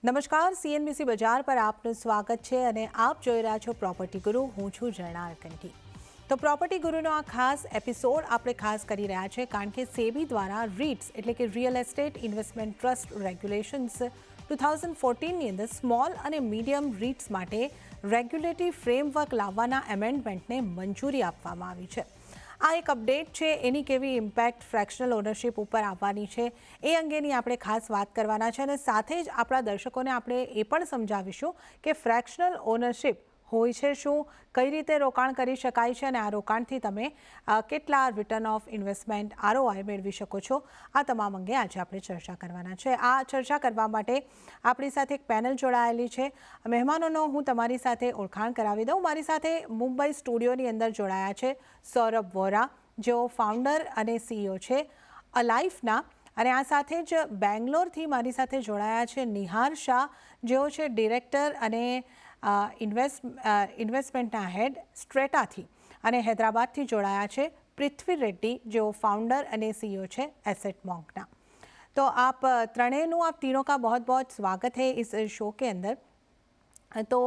નમસ્કાર, સીએનબીસી બજાર પર આપનું સ્વાગત છે અને આપ જોઈ રહ્યા છો પ્રોપર્ટી ગુરુ. હું છું જર્નાલ કંઠી. તો પ્રોપર્ટી ગુરુનો આ ખાસ એપિસોડ આપણે ખાસ કરી રહ્યા છે કારણ કે સેબી દ્વારા રીટ્સ એટલે કે real estate investment trust regulations 2014ની અંદર સ્મોલ અને મીડિયમ રીટ્સ માટે રેગ્યુલેટરી ફ્રેમવર્ક લાવવાના એમેન્ડમેન્ટને મંજૂરી આપવામાં આવી છે. આ એક અપડેટ છે, એની કેવી ઇમ્પેક્ટ ફ્રેક્શનલ ઓનરશિપ ઉપર આવવાની છે એ અંગેની આપણે ખાસ વાત કરવાના છે અને સાથે જ આપણા દર્શકોને આપણે એ પણ સમજાવીશું કે ફ્રેક્શનલ ઓનરશિપ હોય છે શું, કઈ રીતે રોકાણ કરી શકાય છે અને આ રોકાણથી તમે કેટલા રિટર્ન ઓફ ઇન્વેસ્ટમેન્ટ ROI મેળવી શકો છો. આ તમામ અંગે આજે આપણે ચર્ચા કરવાના છે. આ ચર્ચા કરવા માટે આપણી સાથે એક પેનલ જોડાયેલી છે. મહેમાનોનો હું તમારી સાથે ઓળખાણ કરાવી દઉં. મારી સાથે મુંબઈ સ્ટુડિયોની અંદર જોડાયા છે સૌરભ વોરા, જેઓ ફાઉન્ડર અને CEO છે અલાઇફના, અને આ સાથે જ બેંગ્લોરથી મારી સાથે જોડાયા છે નિહાર શાહ, જેઓ છે ડિરેક્ટર અને ઇન્વેસ્ટમેન્ટના હેડ સ્ટ્રેટાથી, અને હૈદરાબાદથી જોડાયા છે પૃથ્વી રેડ્ડી, જેઓ ફાउंडर અને CEO છે एसेट मॉन्कना. तो आप त्रणेनु आप तीनों का बहुत बहुत स्वागत है इस शो के अंदर. तो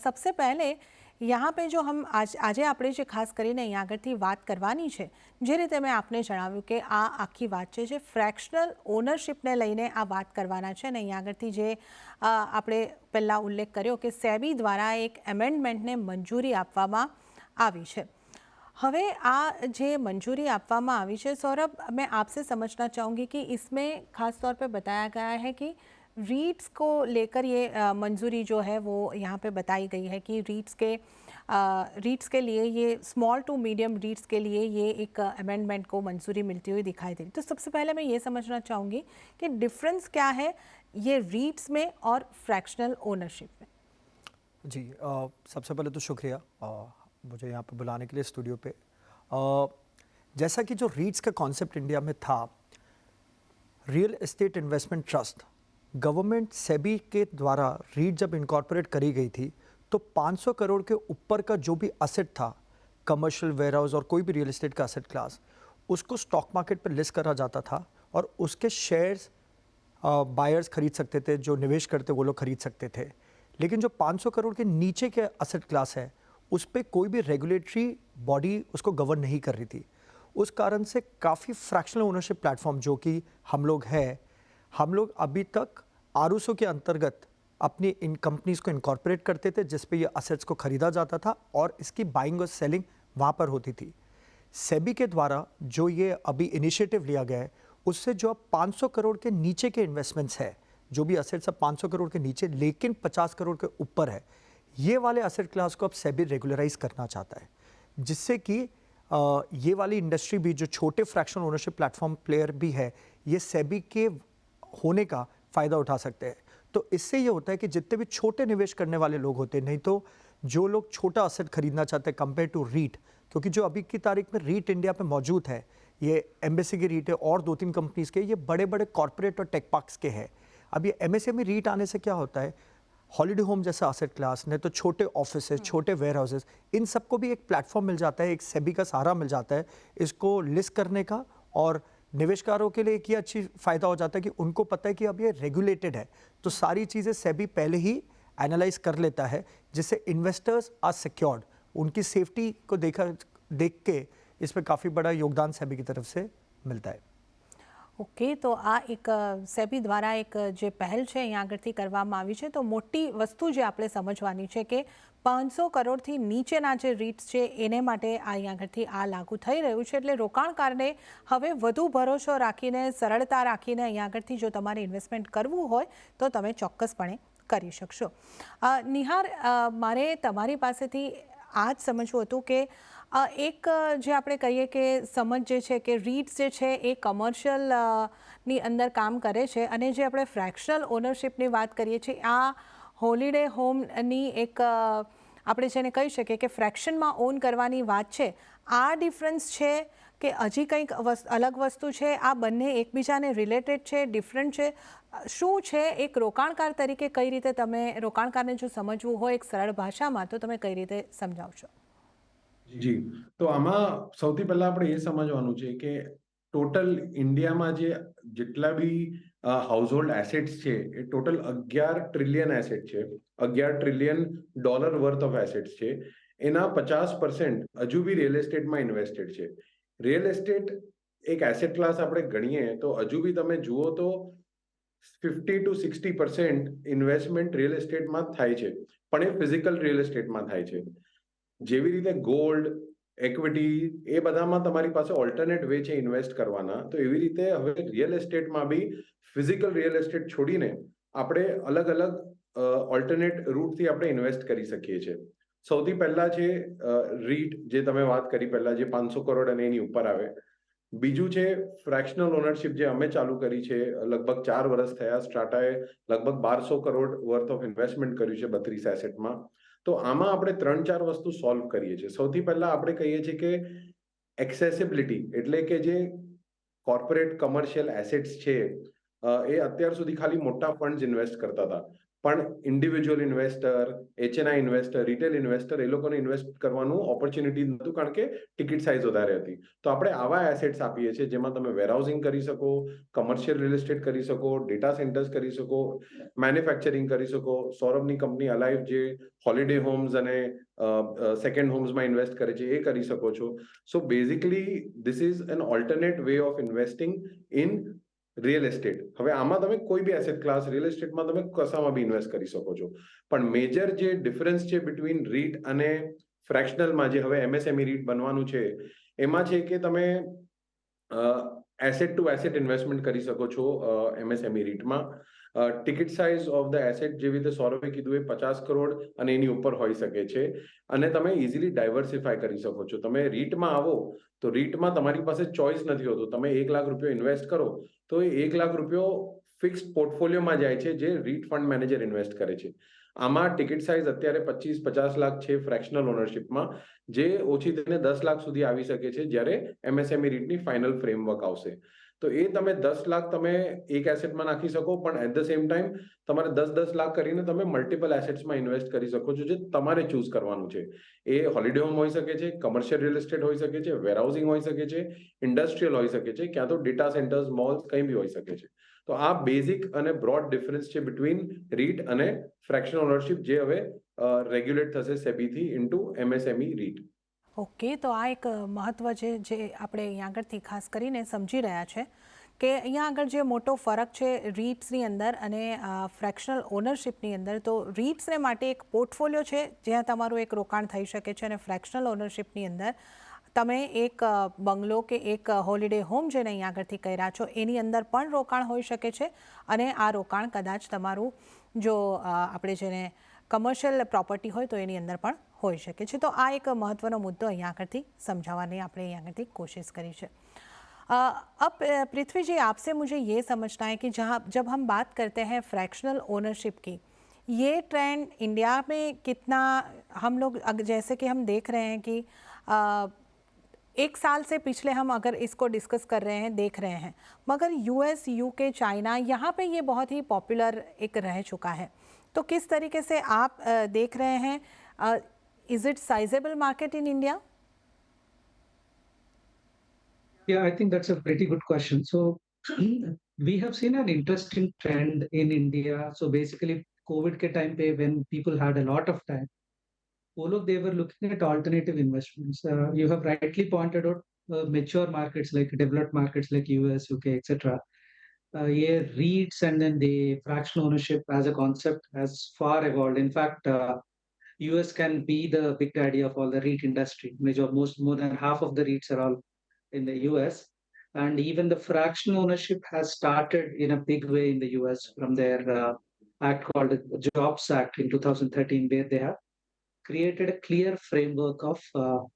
सबसे पहले यहाँ पे जो हम આજે આપણે જે ખાસ કરીને અહીંયા આગળથી વાત કરવાની છે, જે રીતે મેં આપને જણાવ્યું કે આ આખી વાત છે જે ફ્રેક્શનલ ઓનરશિપને લઈને આ વાત કરવાના છે. અને અહીંયા આગળથી જે આપણે પહેલાં ઉલ્લેખ કર્યો કે સેબી દ્વારા એક એમેન્ડમેન્ટને મંજૂરી આપવામાં આવી છે. હવે આ જે મંजूरी આપવામાં આવી છે, सौरभ, मैं आपसे समझना चाहूँगी कि इसमें ख़ास तौर पे बताया गया है कि रीट्स को लेकर ये मंजूरी जो है वो यहाँ पे बताई गई है कि रीट्स के लिए ये स्मॉल टू मीडियम रीट्स के लिए ये एक अमेंडमेंट को मंजूरी मिलती हुई दिखाई दे रही. तो सबसे पहले मैं ये समझना चाहूँगी कि डिफरेंस क्या है ये रीट्स में और फ्रैक्शनल ओनरशिप में. जी, सबसे पहले तो शुक्रिया मुझे यहाँ पे बुलाने के लिए स्टूडियो पे. जैसा कि जो रीट्स का कॉन्सेप्ट इंडिया में था, real estate investment trust, government SEBI के द्वारा रीट जब इनकॉर्पोरेट करी गई थी तो 500 करोड़ के ऊपर का जो भी असेट था, कमर्शियल वेयर हाउस और कोई भी रियल एस्टेट का असेट क्लास, उसको स्टॉक मार्केट पर लिस्ट करा जाता था और उसके शेयर्स बायर्स खरीद सकते थे, जो निवेश करते वो लोग खरीद सकते थे. लेकिन जो 500 करोड़ के नीचे के असेट क्लास है उस पर कोई भी रेगुलेटरी बॉडी उसको गवर्न नहीं कर रही थी. उस कारण से काफ़ी फ्रैक्शनल ओनरशिप प्लेटफॉर्म जो कि हम लोग अभी तक आरूसो के अंतर्गत अपनी इन कंपनीज को इनकॉर्पोरेट करते थे, जिस पे ये असेट्स को खरीदा जाता था और इसकी बाइंग और सेलिंग वहाँ पर होती थी. सेबी के द्वारा जो ये अभी इनिशिएटिव लिया गया है, उससे जो अब 500 करोड़ के नीचे के इन्वेस्टमेंट्स है, जो भी असेट्स अब 500 करोड़ के नीचे लेकिन 50 करोड़ के ऊपर है, ये वाले असेट क्लास को अब सेबी रेगुलराइज करना चाहता है, जिससे कि ये वाली इंडस्ट्री भी, जो छोटे फ्रैक्शनल ओनरशिप प्लेटफॉर्म प्लेयर भी है, ये सेबी के होने का फ़ायदा उठा सकते हैं. तो इससे ये होता है कि जितने भी छोटे निवेश करने वाले लोग होते हैं, नहीं तो जो लोग छोटा असेट खरीदना चाहते हैं कंपेयर टू रीट, क्योंकि जो अभी की तारीख में रीट इंडिया पे मौजूद है, ये एम्बेसी की रीट है और 2-3 कंपनीज के, ये बड़े बड़े कॉर्पोरेट और टेक पार्क्स के हैं. अब ये MSME रीट आने से क्या होता है, हॉलीडे होम जैसा असेट क्लास, नहीं तो छोटे ऑफिसेज, छोटे वेयर हाउसेज, इन सबको भी एक प्लेटफॉर्म मिल जाता है, एक सेबी का सहारा मिल जाता है इसको लिस्ट करने का. और निवेशकारों के लिए एक ये अच्छी फ़ायदा हो जाता है कि उनको पता है कि अब ये रेगुलेटेड है, तो सारी चीज़ें सेबी पहले ही एनालाइज कर लेता है, जिससे इन्वेस्टर्स आर सिक्योर्ड. उनकी सेफ्टी को देख के इस पर काफ़ी बड़ा योगदान सेबी की तरफ से मिलता है. ઓકે, તો આ એક સેબી દ્વારા એક જે પહેલ છે અહીંયા આગળથી કરવામાં આવી છે. તો મોટી વસ્તુ જે આપણે સમજવાની છે કે 500 કરોડથી નીચેના જે રીટ્સ છે એને માટે આ અહીંયા આગળથી આ લાગુ થઈ રહ્યું છે. એટલે રોકાણકારને હવે વધુ ભરોસો રાખીને, સરળતા રાખીને અહીંયા આગળથી જો તમારે ઇન્વેસ્ટમેન્ટ કરવું હોય તો તમે ચોક્કસપણે કરી શકશો. નિહાર, મારે તમારી પાસેથી આ જ સમજવું હતું કે એક જે આપણે કહીએ કે સમજ જે છે કે રીટ્સ જે છે એ કમર્શિયલ ની અંદર કામ કરે છે, અને જે આપણે ફ્રેક્શનલ ઓનરશિપની વાત કરીએ છીએ, આ હોલિડે હોમની એક આપણે જેને કહી શકીએ કે ફ્રેક્શનમાં ઓન કરવાની વાત છે. આ ડિફરન્સ છે કે હજી કંઈક અલગ વસ્તુ છે? આ બંને એકબીજાને રિલેટેડ છે, ડિફરન્ટ છે? શું છે? એક રોકાણકાર તરીકે કઈ રીતે તમે રોકાણકારને જો સમજવું હોય એક સરળ ભાષામાં, તો તમે કઈ રીતે સમજાવશો? જી, તો આમાં સૌથી પહેલા આપણે એ સમજવાનું છે કે ટોટલ ઇન્ડિયામાં જેટલા બી હાઉસહોલ્ડ એસેટ્સ છે એ ટોટલ 11 ટ્રિલિયન એસેટ છે, $11 ટ્રિલિયન વર્થ ઓફ એસેટ્સ છે. એના 50% હજુ બી રિયલ એસ્ટેટમાં ઇન્વેસ્ટેડ છે. રિયલ એસ્ટેટ એક એસેટ ક્લાસ આપણે ગણીએ તો હજુ બી તમે જુઓ તો 50 to 60% ઇન્વેસ્ટમેન્ટ રિયલ એસ્ટેટમાં જ થાય છે, પણ એ ફિઝિકલ રિયલ એસ્ટેટમાં થાય છે. જેવી રીતે ગોલ્ડ, ઇક્વિટી એ બધામાં તમારી પાસે ઓલ્ટરનેટ વે છે ઇન્વેસ્ટ કરવાના, તો એવી રીતે હવે રિયલ એસ્ટેટમાં બી ફિઝિકલ રિયલ એસ્ટેટ છોડીને આપણે અલગ અલગ ઓલ્ટરનેટ રૂટથી આપણે ઇન્વેસ્ટ કરી શકીએ છીએ. સૌથી પહેલા છે રીટ, જે તમે વાત કરી પહેલા, જે 500 કરોડ અને એની ઉપર આવે. બીજું છે ફ્રેક્શનલ ઓનરશિપ, જે અમે ચાલુ કરી છે, લગભગ 4 વર્ષ થયા. સ્ટાટાએ લગભગ 1200 કરોડ વર્થ ઓફ ઇન્વેસ્ટમેન્ટ કર્યું છે 32 એસેટમાં. તો આમાં આપણે 3-4 વસ્તુ સોલ્વ કરીએ છીએ. સૌથી પહેલા આપણે કહીએ છીએ કે એક્સેસિબિલિટી, એટલે કે જે કોર્પોરેટ કમર્શિયલ એસેટ્સ છે એ અત્યાર સુધી ખાલી મોટા ફંડ્સ ઇન્વેસ્ટ કરતા હતા, પણ individual investor, HNI investor, retail investor એ લોકોને ઇન્વેસ્ટ કરવાનું ઓપોર્ચ્યુનિટી નહોતું, કારણ કે ટિકિટ સાઇઝ વધારે હતી. તો આપણે આવા એસેટ્સ આપીએ છીએ જેમાં તમે વેરહાઉસિંગ કરી શકો, કમર્શિયલ રિયલ એસ્ટેટ કરી શકો, ડેટા સેન્ટર્સ કરી શકો, મેન્યુફેક્ચરિંગ કરી શકો. સૌરભની કંપની અલાઇવ જે હોલિડે હોમ્સ અને સેકન્ડ હોમ્સમાં ઇન્વેસ્ટ કરે છે એ કરી શકો છો. So basically this is an alternate way of investing in real estate. હવે આમાં તમે કોઈ બી એસેટ ક્લાસ, રિયલ એસ્ટેટમાં તમે કશામાં બી ઇન્વેસ્ટ કરી શકો છો. પણ મેજર જે ડિફરન્સ છે બિટવીન રીટ અને ફ્રેક્શનલમાં, જે હવે એમએસએમઈ રીટ બનવાનું છે, એમાં છે કે તમે એસેટ ટુ એસેટ ઇન્વેસ્ટમેન્ટ કરી શકો છો એમએસએમઈ રીટમાં. Ticket size of the asset, જેવી રીતે સૌરભે કીધું, એ 50 કરોડ અને એની ઉપર હોઈ શકે છે. અને તમે ઇઝીલી ડાયવર્સિફાય કરી શકો છો. તમે રીટમાં આવો તો રીટમાં તમારી પાસે ચોઇસ નથી હોતો. તમે 1 લાખ રૂપિયા ઇન્વેસ્ટ કરો તો એ 1 લાખ રૂપિયો ફિક્સ્ડ પોર્ટફોલિયોમાં જાય છે, જે રીટ ફંડ મેનેજર ઇન્વેસ્ટ કરે છે. આમાં ટિકિટ સાઇઝ અત્યારે 25-50 લાખ છે ફ્રેક્શનલ ઓનરશિપમાં, જે ઓછી થઈને 10 લાખ સુધી આવી શકે છે જ્યારે એમએસએમઈ રીટની ફાઇનલ ફ્રેમવર્ક આવશે. તો એ તમે 10 લાખ તમે એક એસેટમાં નાખી શકો, પણ એટ ધ સેમ ટાઈમ તમારે 10-10 લાખ કરીને તમે મલ્ટિપલ એસેટ્સમાં ઇન્વેસ્ટ કરી શકો છો, જે તમારે ચૂઝ કરવાનું છે. એ હોલિડે હોમ હોઈ શકે છે, કમર્શિયલ રિયલ એસ્ટેટ હોઈ શકે છે, વેરહાઉસિંગ હોઈ શકે છે, ઇન્ડસ્ટ્રીયલ હોઈ શકે છે, ક્યાં તો ડેટા સેન્ટર્સ, મોલ્સ, કંઈ બી હોઈ શકે છે. તો આ બેઝિક અને બ્રોડ ડિફરન્સ છે બિટવીન રીટ અને ફ્રેક્શનલ ઓનરશિપ, જે હવે રેગ્યુલેટ થશે સેબીથી ઇન્ટુ એમએસએમઈ રીટ. ઓકે, તો આ એક મહત્ત્વ છે જે આપણે અહીંયા આગળથી ખાસ કરીને સમજી રહ્યા છે કે અહીંયા આગળ જે મોટો ફરક છે રીટ્સની અંદર અને ફ્રેક્શનલ ઓનરશિપની અંદર, તો રીટ્સને માટે એક પોર્ટફોલિયો છે જ્યાં તમારું એક રોકાણ થઈ શકે છે, અને ફ્રેક્શનલ ઓનરશિપની અંદર તમે એક બંગલો કે એક હોલિડે હોમ જેને અહીંયા આગળથી કહી રહ્યા છો એની અંદર પણ રોકાણ હોઈ શકે છે, અને આ રોકાણ કદાચ તમારું જો આપણે જેને કમર્શિયલ પ્રોપર્ટી હોય તો એની અંદર પણ હોઈ શકે છે. તો આ એક મહત્ત્વનો મુદ્દો અહીંયા આગળથી समझाने આપણે અહીંયા આગળથી कोशिश करी है. अब पृथ्वी जी, आपसे मुझे ये समझना है कि जब हम बात करते हैं फ्रैक्शनल ओनरशिप की, ये ट्रेंड इंडिया में कितना, हम लोग जैसे कि हम देख रहे हैं कि 1 साल से पिछले हम अगर इसको डिस्कस कर रहे हैं, देख रहे हैं, मगर यूएस, यूके, चाइना, यहाँ पे ये बहुत ही पॉपुलर एक रह चुका है. तो किस तरीके से आप देख रहे हैं, is it sizeable market in India? Yeah, I think that's a pretty good question. So we have seen an interesting trend in India. So basically, COVID ke time pe, when people had a lot of time, all of they were looking at alternative investments. You have rightly pointed out mature markets like developed markets like US, UK, etc. Yeah, REITs and then the fractional ownership as a concept has far evolved. In fact, US can be the big daddy of all the REIT industry. More than half of the REITs are all in the US. And even the fractional ownership has started in a big way in the US from their act called the Jobs Act in 2013, where they have created a clear framework of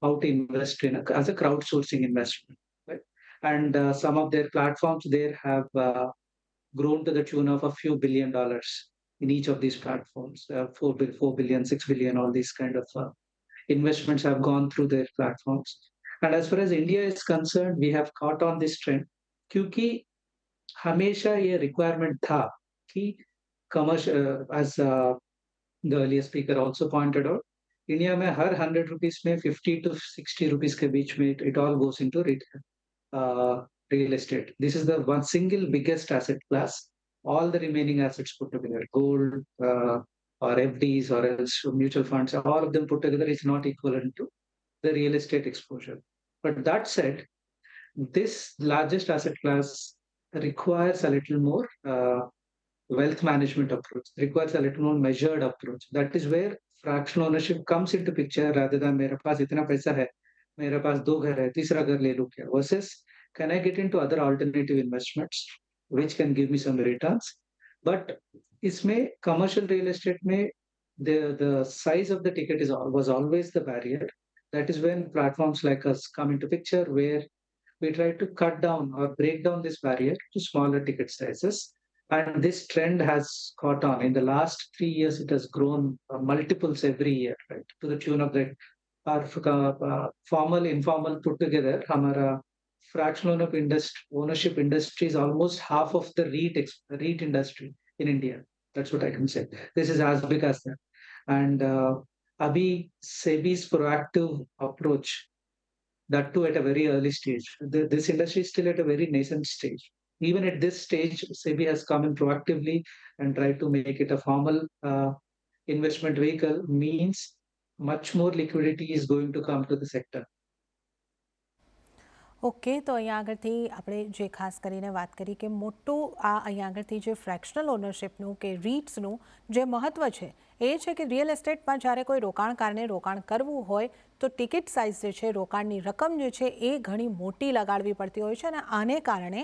how to invest as a crowdsourcing investment. Right? And some of their platforms there have grown to the tune of a few $1 billion in each of these platforms. 4 billion, 6 billion, all these kind of investments have gone through their platforms. And as far as India is concerned, we have caught on this trend क्योंकि हमेशा ये requirement था कि commercial, as the earlier speaker also pointed out, India में हर 100 rupees में 50 to 60 rupees के बीच में it all goes into real estate. This is the one single biggest asset class all the remaining assets put together, gold or FDs or else mutual funds, all of them put together is not equivalent to the real estate exposure. But that said, this largest asset class requires a little more wealth management approach, requires a little more measured approach. That is where fractional ownership comes into picture rather than मेरे पास इतना पैसा है, मेरे पास 2 घर है, तीसरा घर ले लूँ क्या? Versus can I get into other alternative investments which can give me some returns? But इसमें commercial real estate में the size of the ticket was always the barrier. That is when platforms like us come into picture where we try to cut down or break down this barrier to smaller ticket sizes. And this trend has caught on. In the last 3 years, it has grown multiples every year, right? To the tune of the formal, informal put together. Hamara fractional ownership industry is almost half of the REIT industry in India. That's what I can say. This is as big as that. And Abhi SEBI's proactive approach, that too at a very early stage. This industry is still at a very nascent stage. Even at this stage, SEBI has come in proactively and tried to make it a formal investment vehicle, means much more liquidity is going to come to the sector. Okay, તો અહીંયા આગળથી આપણે જે ખાસ કરીને વાત કરી કે મોટું અહીંયા આગળથી જે ફ્રેક્શનલ ઓનરશિપનું કે રીટ્સનું જે મહત્ત્વ છે એ છે કે રિયલ એસ્ટેટમાં જ્યારે કોઈ રોકાણકારને રોકાણ કરવું હોય તો ટિકિટ સાઇઝ જે છે, રોકાણની રકમ જે છે એ ઘણી મોટી લગાડવી પડતી હોય છે અને આને કારણે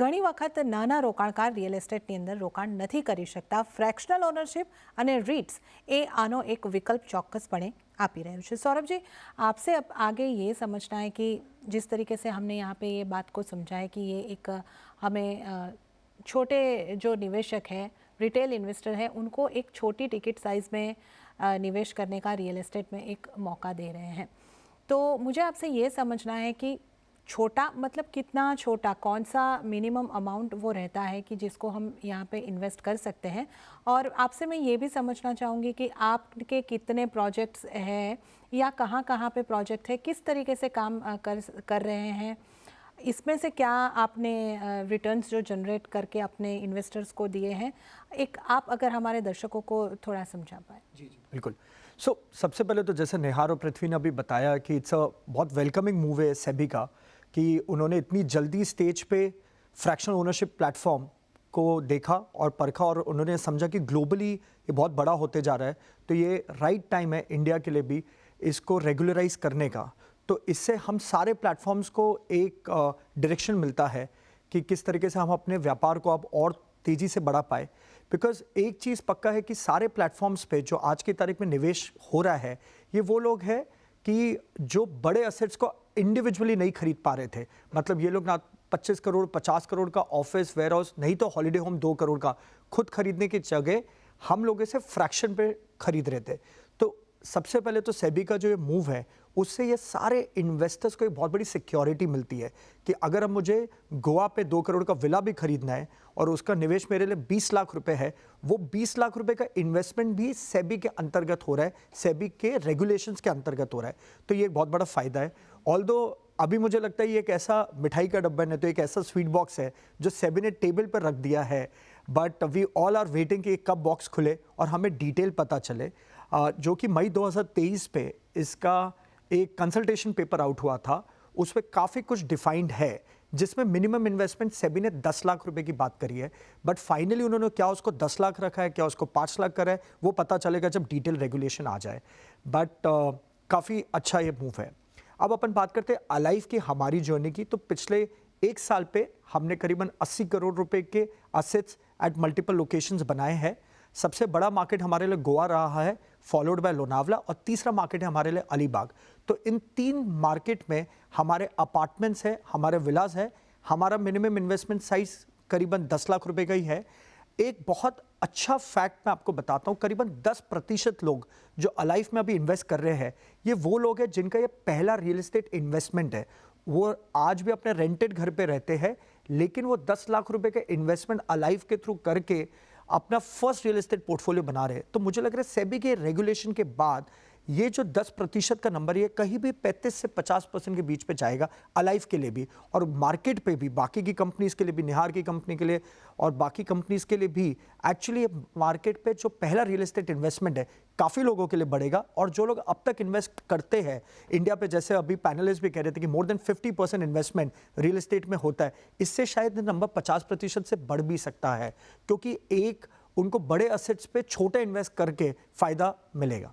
ઘણી વખત નાના રોકાણકાર રિયલ એસ્ટેટની અંદર રોકાણ નથી કરી શકતા. ફ્રેક્શનલ ઓનરશિપ અને રીટ્સ એ આનો એક વિકલ્પ ચોક્કસપણે આપી રહ્યું છે. सौरभ जी, आपसे अब आगे ये समझना है कि जिस तरीके से हमने यहाँ पे ये बात को समझाया कि ये एक हमें छोटे जो निवेशक है, रिटेल इन्वेस्टर है, उनको एक छोटी टिकट साइज़ में निवेश करने का रियल एस्टेट में एक मौका दे रहे हैं. तो मुझे आपसे ये समझना है कि छोटा मतलब कितना छोटा, कौन सा मिनिमम अमाउंट वो रहता है कि जिसको हम यहाँ पे इन्वेस्ट कर सकते हैं. और आपसे मैं ये भी समझना चाहूँगी कि आपके कितने प्रोजेक्ट्स हैं या कहाँ कहाँ पे प्रोजेक्ट है, किस तरीके से काम कर रहे हैं, इसमें से क्या आपने रिटर्न्स जो जनरेट करके अपने इन्वेस्टर्स को दिए हैं, एक आप अगर हमारे दर्शकों को थोड़ा समझा पाए. जी बिल्कुल. सबसे पहले तो जैसे नेहार और पृथ्वी ने अभी बताया कि इट्स अ बहुत वेलकमिंग मूव है सेबी का कि उन्होंने इतनी जल्दी स्टेज पे फ्रैक्शनल ओनरशिप प्लेटफॉर्म को देखा और परखा और उन्होंने समझा कि ग्लोबली ये बहुत बड़ा होते जा रहा है, तो ये राइट टाइम है इंडिया के लिए भी इसको रेगुलराइज करने का. तो इससे हम सारे प्लेटफॉर्म्स को एक डायरेक्शन मिलता है कि किस तरीके से हम अपने व्यापार को अब और तेज़ी से बढ़ा पाए. बिकॉज एक चीज़ पक्का है कि सारे प्लेटफॉर्म्स पे जो आज की तारीख में निवेश हो रहा है, ये वो लोग हैं कि जो बड़े असेट्स को इंडिविजुअली नहीं खरीद पा रहे थे. मतलब ये लोग ना 25 करोड़ 50 करोड़ का ऑफिस वेयर हाउस, नहीं तो हॉलीडे होम 2 करोड़ का खुद खरीदने की जगह हम लोग इसे फ्रैक्शन पे खरीद रहे थे. तो सबसे पहले तो सेबी का जो ये मूव है उससे ये सारे इन्वेस्टर्स को एक बहुत बड़ी सिक्योरिटी मिलती है कि अगर अब मुझे गोवा पे 2 करोड़ का विला भी खरीदना है और उसका निवेश मेरे लिए 20 लाख रुपए है, वो 20 लाख रुपए का इन्वेस्टमेंट भी सेबी के अंतर्गत हो रहा है, सेबी के रेगुलेशंस के अंतर्गत हो रहा है. तो ये एक बहुत बड़ा फ़ायदा है. ऑल्दो अभी मुझे लगता है ये एक ऐसा मिठाई का डब्बा नहीं तो एक ऐसा स्वीट बॉक्स है जो सेबी ने टेबल पर रख दिया है, but we all are waiting कि कब बॉक्स खुले और हमें डिटेल पता चले. जो कि मई 2023 पे इसका एक कंसल्टेशन पेपर आउट हुआ था, उस पर काफ़ी कुछ डिफाइंड है जिसमें मिनिमम इन्वेस्टमेंट सेबी ने 10 लाख रुपए की बात करी है. बट फाइनली उन्होंने क्या उसको 10 लाख रखा है, क्या उसको 5 लाख करा है, वो पता चलेगा जब डिटेल रेगुलेशन आ जाए. बट काफ़ी अच्छा ये मूव है. अब अपन बात करते हैं अलाइव की हमारी जर्नी की. तो पिछले 1 साल पे हमने करीबन 80 करोड़ रुपए के असेट्स एट मल्टीपल लोकेशंस बनाए हैं. सबसे बड़ा मार्केट हमारे लिए गोवा रहा है, फॉलोड बाय लोनावला, और तीसरा मार्केट है हमारे लिए अलीबाग. तो इन 3 मार्केट में हमारे अपार्टमेंट्स हैं, हमारे विलास है. हमारा मिनिमम इन्वेस्टमेंट साइज करीबन 10 लाख रुपए का ही है. एक बहुत अच्छा फैक्ट मैं आपको बताता हूँ, करीबन 10% लोग जो अलाइफ में अभी इन्वेस्ट कर रहे हैं, ये वो लोग हैं जिनका ये पहला रियल एस्टेट इन्वेस्टमेंट है. वो आज भी अपने रेंटेड घर पे रहते हैं, लेकिन वो 10 लाख रुपए का इन्वेस्टमेंट अलाइव के थ्रू करके अपना फर्स्ट रियल एस्टेट पोर्टफोलियो बना रहे हैं. तो मुझे लग रहा है सेबी के रेगुलेशन के बाद ये जो 10% का नंबर ये कहीं भी 35 से 50% के बीच पे जाएगा अलाइव के लिए भी, और मार्केट पे भी बाकी की कंपनीज के लिए भी, निहार की कंपनी के लिए और बाकी कंपनीज के लिए भी। एक्चुअली मार्केट पे जो पहला रियल एस्टेट इन्वेस्टमेंट है काफ़ी लोगों के लिए बढ़ेगा, और जो लोग अब तक इन्वेस्ट करते हैं इंडिया पे, जैसे अभी पैनलिस्ट भी कह रहे थे कि more than 50% investment real estate में होता है, इससे शायद नंबर 50% से बढ़ भी सकता है, क्योंकि एक उनको बड़े असेट्स पे छोटे इन्वेस्ट करके फायदा मिलेगा।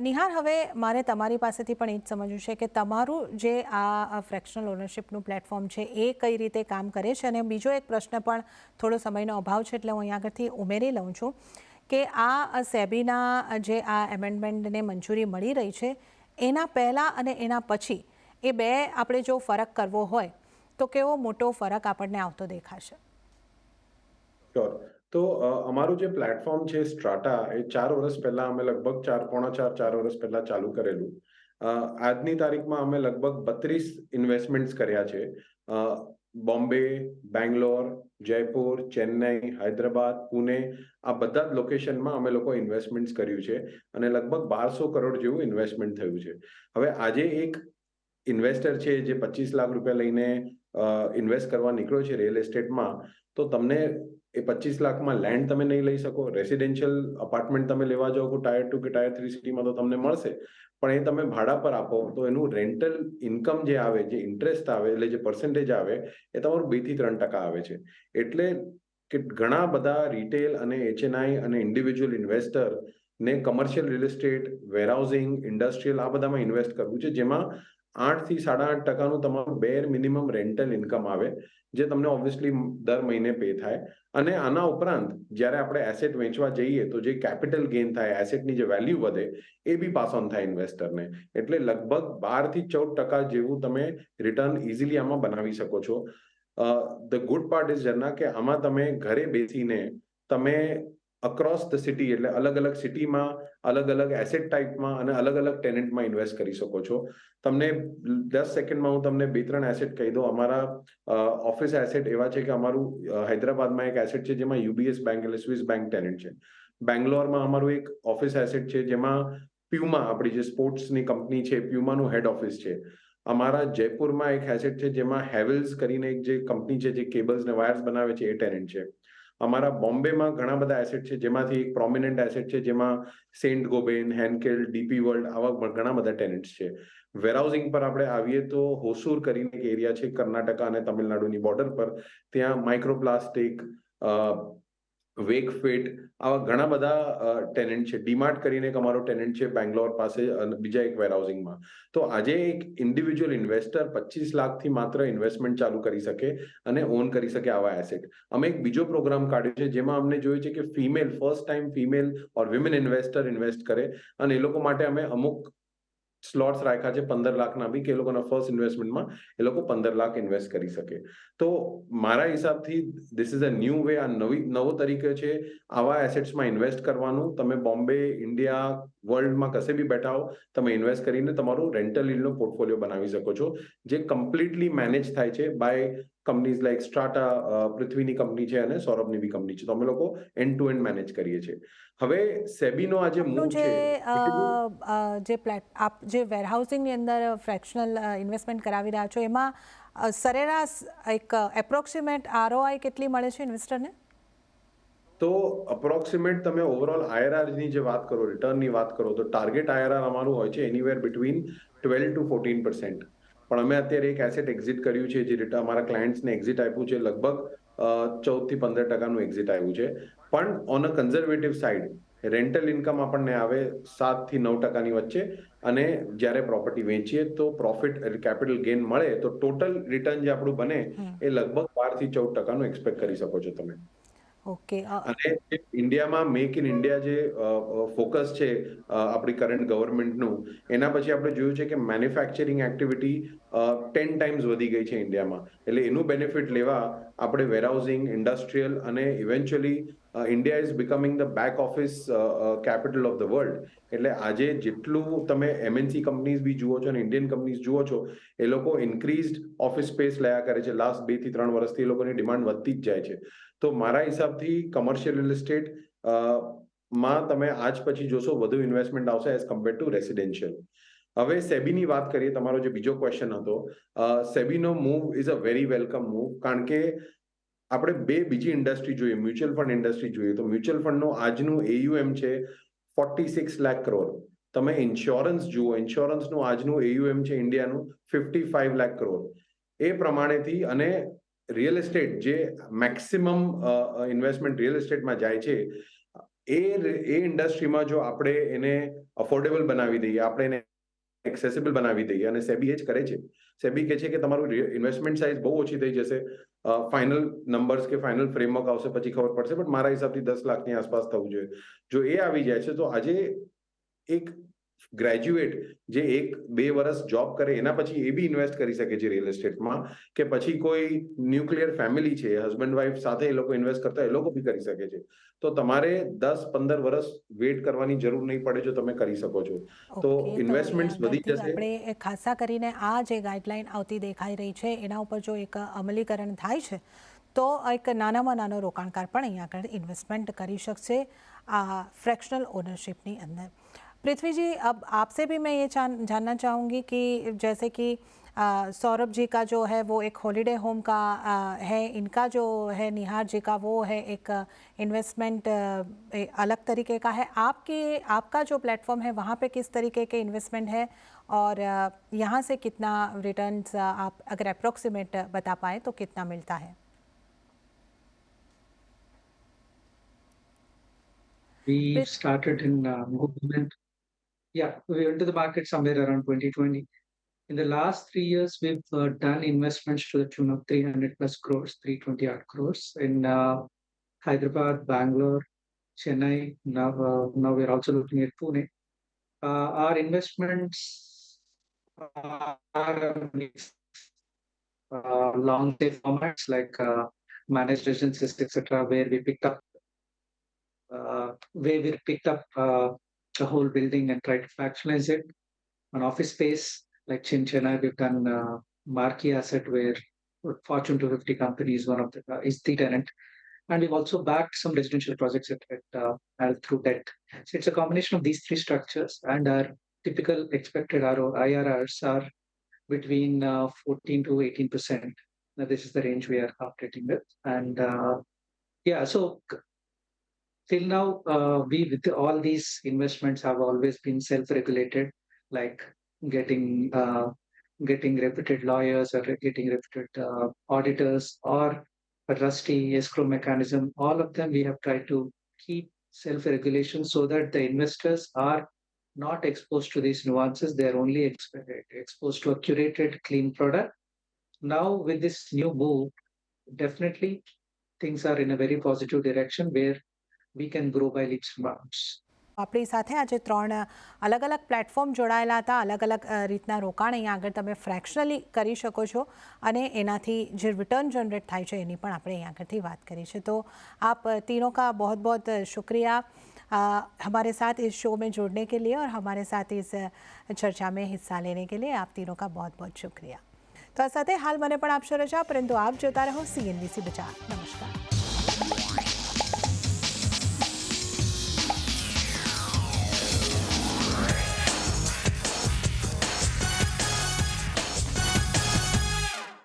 નિહાર, હવે મારે તમારી પાસેથી પણ એ જ સમજવું છે કે તમારું જે આ ફ્રેક્શનલ ઓનરશિપનું પ્લેટફોર્મ છે એ કઈ રીતે કામ કરે છે, અને બીજો એક પ્રશ્ન પણ, થોડો સમયનો અભાવ છે એટલે હું અહીંયા આગળથી ઉમેરી લઉં છું કે આ સેબીના જે આ એમેન્ડમેન્ટને મંજૂરી મળી રહી છે એના પહેલાં અને એના પછી એ બે આપણે જો ફરક કરવો હોય તો કેવો મોટો ફરક આપણને આવતો દેખાશે? શ્યોર. તો અમારું જે પ્લેટફોર્મ છે સ્ટ્રાટા, એ 4 વર્ષ પહેલા અમે લગભગ 4 વર્ષ પહેલા ચાલુ કરેલું. આજની તારીખમાં અમે લગભગ 32 ઇન્વેસ્ટમેન્ટ્સ કર્યા છે. બોમ્બે, બેંગ્લોર, જયપુર, ચેન્નઈ, હૈદરાબાદ, પુણે, આ બધા જ લોકેશનમાં અમે લોકો ઇન્વેસ્ટમેન્ટ્સ કર્યું છે, અને લગભગ 1200 કરોડ જેવું ઇન્વેસ્ટમેન્ટ થયું છે. હવે આજે એક ઇન્વેસ્ટર છે જે 25 લાખ રૂપિયા લઈને ઇન્વેસ્ટ કરવા નીકળ્યો છે રિયલ એસ્ટેટમાં, તો તમને એ 25 લાખમાં લેન્ડ તમે નહીં લઈ શકો. રેસિડેન્શિયલ અપાર્ટમેન્ટ તમે લેવા જાઓ ટાયર 2 કે ટાયર 3 સિટીમાં તો તમને મળશે, પણ એ તમે ભાડા પર આપો તો એનું રેન્ટલ ઇન્કમ જે આવે, જે ઇન્ટરેસ્ટ આવે, એટલે જે પર્સન્ટેજ આવે એ તમારું 2 થી 3% આવે છે. એટલે કે ઘણા બધા રિટેલ અને HNI અને ઇન્ડિવિજ્યુઅલ ઇન્વેસ્ટર ને commercial real estate, warehousing, industrial આ બધામાં ઇન્વેસ્ટ કરવું છે, જેમાં 8 થી 8.5% તમારું બેર મિનિમમ રેન્ટલ ઇન્કમ આવે, જે તમને ઓબ્વિયસલી દર મહિને પે થાય. અને આના ઉપરાંત જ્યારે આપણે એસેટ વેચવા જઈએ તો જે કેપિટલ ગેઇન થાય, એસેટની જે વેલ્યુ વધે, એ બી પાસ ઓન થાય ઇન્વેસ્ટરને. એટલે લગભગ 12 થી 14% જેવું તમે રિટર્ન ઇઝીલી આમાં બનાવી શકો છો. ધ ગુડ પાર્ટ ઇઝ જરના કે આમાં તમે ઘરે બેસીને તમે અક્રોસ ધ સિટી, એટલે અલગ અલગ સિટીમાં, અલગ અલગ એસેટ ટાઈપમાં અને અલગ અલગ ટેનન્ટમાં ઇન્વેસ્ટ કરી શકો છો. તમને 10 સેકન્ડમાં હું તમને 2-3 એસેટ કહી દઉં. અમારા ઓફિસ એસેટ એવા છે કે અમારું હૈદરાબાદમાં એક એસેટ છે જેમાં UBS બેંક એટલે સ્વિસ બેંક ટેનન્ટ છે. બેંગ્લોરમાં અમારું એક ઓફિસ એસેટ છે જેમાં પ્યુમા, આપણી જે સ્પોર્ટ્સની કંપની છે, પ્યુમાનું હેડ ઓફિસ છે. અમારા જયપુરમાં એક એસેટ છે જેમાં હેવલ્સ કરીને એક જે કંપની છે જે કેબલ્સ ને વાયર્સ બનાવે છે, એ ટેનન્ટ છે. અમારા બોમ્બેમાં ઘણા બધા એસેટ છે, જેમાંથી એક પ્રોમિનન્ટ એસેટ છે જેમાં સેન્ટ ગોબેન, હેન્કેલ, DP વર્લ્ડ, આવા ઘણા બધા ટેનન્ટ્સ છે. વેરહાઉસિંગ પર આપણે આવીએ તો હોસુર કરીને એક એરિયા છે કર્ણાટકા અને તમિલનાડુની બોર્ડર પર, ત્યાં માઇક્રોપ્લાસ્ટિક, વેકફિટ, આવા ઘણા બધા ટેનન્ટ છે. ડીમાર્ટ કરીને એક અમારો ટેનન્ટ છે બેંગ્લોર પાસે, અને બીજા એક વેરહાઉસિંગમાં. તો આજે એક ઇન્ડિવિજ્યુઅલ ઇન્વેસ્ટર 25 લાખથી માત્ર ઇન્વેસ્ટમેન્ટ ચાલુ કરી શકે અને ઓન કરી શકે આવા એસેટ. અમે એક બીજો પ્રોગ્રામ કાઢ્યો છે જેમાં અમને જોયું છે કે ફિમેલ, ફર્સ્ટ ટાઈમ ફિમેલ ઓર વિમેન ઇન્વેસ્ટર ઇન્વેસ્ટ કરે, અને એ લોકો માટે અમે અમુક સ્લોટ્સ રાખ્યા છે 15 લાખના બી, કે એ લોકોના ફર્સ્ટ ઇન્વેસ્ટમેન્ટમાં એ લોકો 15 લાખ ઇન્વેસ્ટ કરી શકે. તો મારા હિસાબથી this is a new way, આ નવો તરીકે છે આવા એસેટ્સમાં ઇન્વેસ્ટ કરવાનું. તમે બોમ્બે, ઇન્ડિયા, વર્લ્ડમાં કશે બી બેઠા હો, તમે ઇન્વેસ્ટ કરીને તમારું રેન્ટલ યીલ્ડનો પોર્ટફોલિયો બનાવી શકો છો, જે કમ્પ્લીટલી મેનેજ થાય છે બાય કંપનીઝ લાઈક સ્ટ્રાટા, પૃથ્વીની કંપની છે અને સૌરભની બી કંપની છે. તો અમે લોકો એન્ડ ટુ એન્ડ મેનેજ કરીએ છીએ. હવે સેબીનો આ જે મૂવ છે, આપ જે વેરહાઉસિંગની અંદર ફ્રેક્શનલ ઇન્વેસ્ટમેન્ટ કરાવી રહ્યા છો, એમાં સરેરાશ એક એપ્રોક્સિમેટ ROI કેટલી મળે છે ઇન્વેસ્ટરને? તો અપ્રોક્સિમેટ તમે ઓવરઓલ IRRની જે વાત કરો, રિટર્નની વાત કરો, તો ટાર્ગેટ IRR અમારું હોય છે એનીવેર બિટવીન 12 to 14%. પણ અમે અત્યારે એક એસેટ એક્ઝિટ કર્યું છે, જે રિટર્ન અમારા ક્લાયન્ટ્સને એક્ઝિટ આપ્યું છે, લગભગ 14 થી 15%નું એક્ઝિટ આવ્યું છે. પણ on a conservative side rental income આપણને આવે 7 થી 9%ની વચ્ચે, અને જ્યારે પ્રોપર્ટી વેચીએ તો પ્રોફિટ કેપિટલ ગેઇન મળે તો ટોટલ રિટર્ન જે આપણું બને એ લગભગ 12 થી 14%નું એક્સપેક્ટ કરી શકો છો તમે. ઓકે. અને ઇન્ડિયામાં મેક ઇન ઇન્ડિયા જે ફોકસ છે આપણી કરંટ ગવર્મેન્ટનું, એના પછી આપણે જોયું છે કે મેન્યુફેક્ચરિંગ એક્ટિવિટી 10 ટાઈમ્સ વધી ગઈ છે ઇન્ડિયામાં. એટલે એનું બેનિફિટ લેવા આપણે વેરહાઉસિંગ, ઇન્ડસ્ટ્રીયલ અને eventually India is becoming the back office capital of the world. એટલે આજે જેટલું તમે MNC કંપનીઝ બી જુઓ છો અને ઇન્ડિયન કંપનીઝ જુઓ છો, એ લોકો ઇન્ક્રીઝડ ઓફિસ સ્પેસ લયા કરે છે. લાસ્ટ 2 થી 3 વર્ષથી એ લોકોની ડિમાન્ડ વધતી જ જાય છે. તો મારા હિસાબથી કમર્શિયલ રિયલ એસ્ટેટ માં તમે આજ પછી જોશો વધુ ઇન્વેસ્ટમેન્ટ આવશે એઝ કમ્પેર ટુ રેસિડેન્શિયલ. હવે સેબીની વાત કરીએ, તમારો જે બીજો ક્વેશ્ચન હતો, સેબીનો move is a very welcome move, કારણ કે આપણે બીજી ઇન્ડસ્ટ્રી જોઈએ, મ્યુચ્યુઅલ ફંડ ઇન્ડસ્ટ્રી જોઈએ, તો મ્યુચ્યુઅલ ફંડનું આજનું AUM છે 46 લાખ કરોડ. તમે ઇન્સ્યોરન્સ જુઓ, ઇન્સ્યોરન્સનું આજનું AUM છે ઇન્ડિયાનું 55 લાખ કરોડ. એ પ્રમાણેથી, અને રિયલ એસ્ટેટ જે મેક્સિમમ ઇન્વેસ્ટમેન્ટ રિયલ એસ્ટેટમાં જાય છે, એ ઇન્ડસ્ટ્રીમાં જો આપણે એને અફોર્ડેબલ બનાવી દઈએ, આપણે એને એક્સેસિબલ બનાવી દઈએ, અને સેબી એ જ કરે છે. સેબી કહે છે કે તમારું ઇન્વેસ્ટમેન્ટ સાઇઝ બહુ ઓછી થઈ જશે, ફાઇનલ નંબર્સ કે ફાઇનલ ફ્રેમવર્ક આવશે પછી ખબર પડશે, બટ મારા હિસાબથી 10 લાખની આસપાસ થવું જોઈએ. જો એ આવી જાય છે, તો આજે એક ગ્રેજ્યુએટ જે 1-2 વર્ષ જોબ કરે એના પછી એ બી ઇન્વેસ્ટ કરી શકે છે રિયલ એસ્ટેટમાં, કે પછી કોઈ ન્યુક્લિયર ફેમિલી છે, હસબન્ડ વાઇફ સાથે એ લોકો ઇન્વેસ્ટ કરતા, એ લોકો બી કરી શકે છે. તો તમારે 10-15 વર્ષ વેઇટ કરવાની જરૂર નહીં પડે જો તમે કરી શકો છો. તો ઓકે, તો ઇન્વેસ્ટમેન્ટ્સ વધી આગળથી જશે. આપણે ખાસા કરીને આ જે ગાઈડલાઈન આવતી દેખાઈ રહી છે એના ઉપર જો એક અમલીકરણ થાય છે તો એક નાનામાં નાનો રોકાણકાર પણ અહીંયા આગળ ઇન્वेस्टमेंट કરી શકશે आ फ्रैक्शनल ओनरशिप ની અંદર। पृथ्वी जी, अब आपसे भी मैं ये जानना चाहूँगी कि जैसे कि सौरभ जी का जो है वो एक हॉलिडे होम का है, इनका जो है निहार जी का वो है एक इन्वेस्टमेंट अलग तरीके का है। आपका जो प्लेटफॉर्म है वहाँ पे किस तरीके के इन्वेस्टमेंट है और यहाँ से कितना रिटर्न्स आप अगर अप्रोक्सीमेट बता पाए तो कितना मिलता है? We started in movement. Yeah, we went to the market somewhere around 2020. In the last 3 years, we've done investments to the tune of 300 plus crores, 320 odd crores in Hyderabad, Bangalore, Chennai. Now we're also looking at Pune. Our investments are a mix, long stay formats like managed residences, etc., where we picked up the whole building and tried to fractionalize it. An office space like Chennai, we've done marquee asset where Fortune 250 company is one of the is the tenant, and we've also backed some residential projects through debt. So it's a combination of these three structures, and our typical expected IRRs are between 14 to 18%. Now, this is the range we are operating with, and yeah, so till now, we with all these investments have always been self-regulated, like getting reputed lawyers or getting reputed auditors or a trustee escrow mechanism. All of them we have tried to keep self-regulation so that the investors are not exposed to these nuances. They are only exposed to a curated, clean product. Now, with this new move, definitely things are in a very positive direction where we can grow by leaps and bounds. આપણી સાથે આજે 3 અલગ અલગ platform જોડાયેલા હતા, અલગ અલગ રીતના રોકાણ અહીંયા આગળ તમે ફ્રેક્શનલી કરી શકો છો અને એનાથી જે રિટર્ન જનરેટ થાય છે એની પણ આપણે અહીંયા આગળથી વાત કરી છે। तो आप तीनों का बहुत बहुत शुक्रिया हमारे साथ इस शो में जुड़ने के लिए और हमारे साथ इस चर्चा में हिस्सा लेने के लिए। आप तीनों का बहुत बहुत शुक्रिया। तो आ સાથે હાલ મને પણ આપશો રજા, પરંતુ આપ જોતા રહો CNBC બજાર। નમસ્કાર।